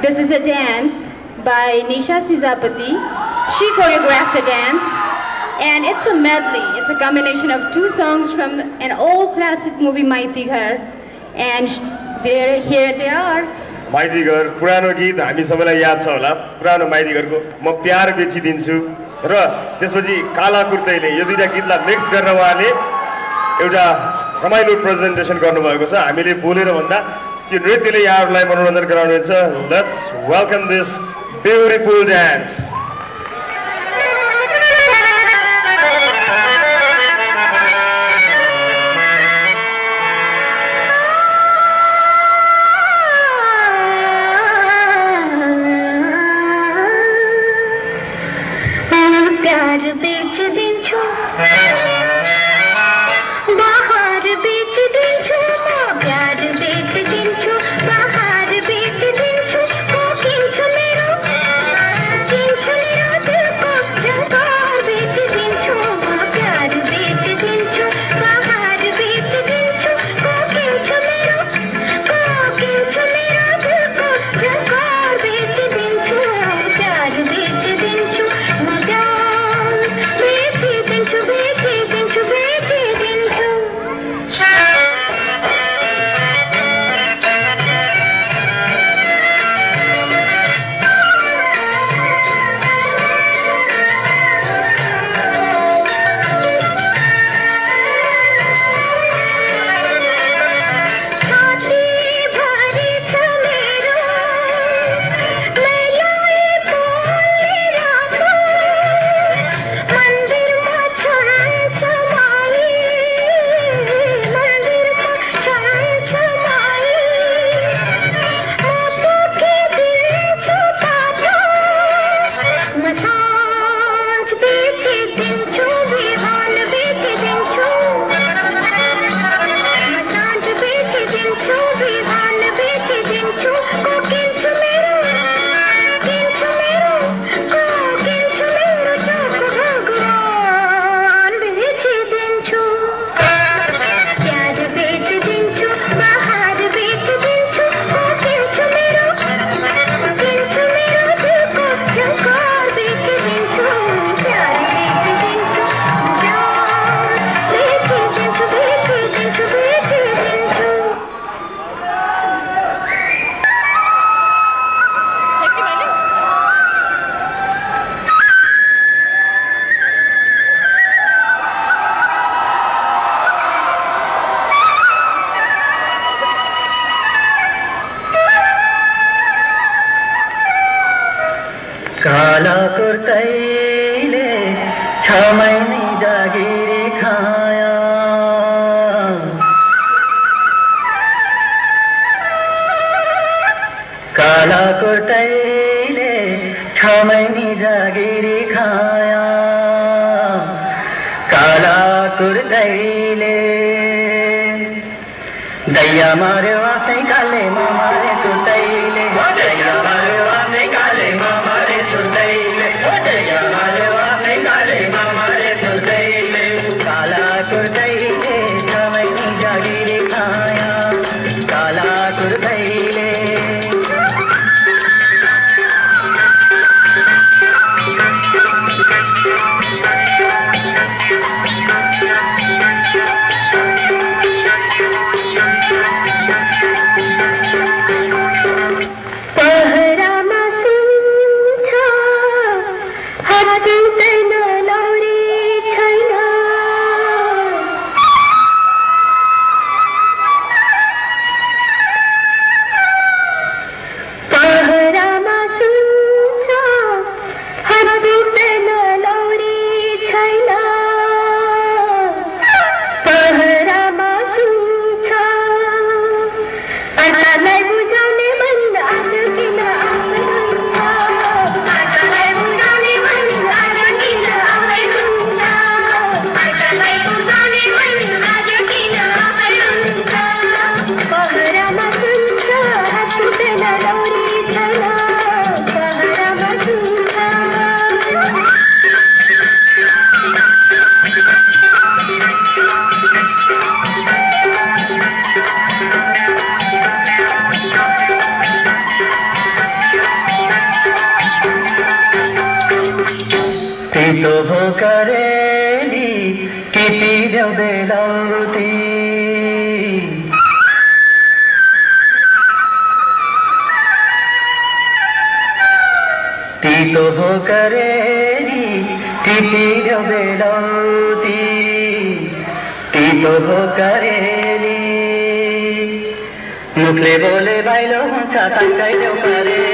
This is a dance by Nisha Sizapati. She choreographed the dance, and it's a medley. It's a combination of two songs from an old classic movie, Maiti Ghar, and here they are. माइती घर पुरानो गीत हामी सबैलाई याद छ होला पुरानो माइती घरको म प्यार बेचिदिन्छु र त्यसपछि काला कुर्तैले यो दुईटा गीतलाई मिक्स गरेर उहाँले एउटा रमाइलो प्रेजेन्टेसन गर्नुभएको छ हामीले बोलेर भन्दा त्यो नृत्यले यहाँहरूलाई मनोरञ्जन गराउनुहुन्छ let's welcome this beautiful dance काला कुर्तैले 6 महिने जागिरी खाया काला कुर्तैले 6 महिने जागिरी खाया काला कुर्तैले दैया मारे वास्ते काले मारे सुतैले दैया मारे वास्ते काले मारे सुतैले दैया मारे वास्ते काले मारे सुतैले काला कुर्तैले 6 महिने जागिरी खाया काला कुर्तैले टिपिदेऊ बेलौती तितो भोकरेरी टिपिदेऊ बेलौती तितो भोकरेरी मुखले बोले भाइलो हुन्छ साङ्गाइदेऊ परे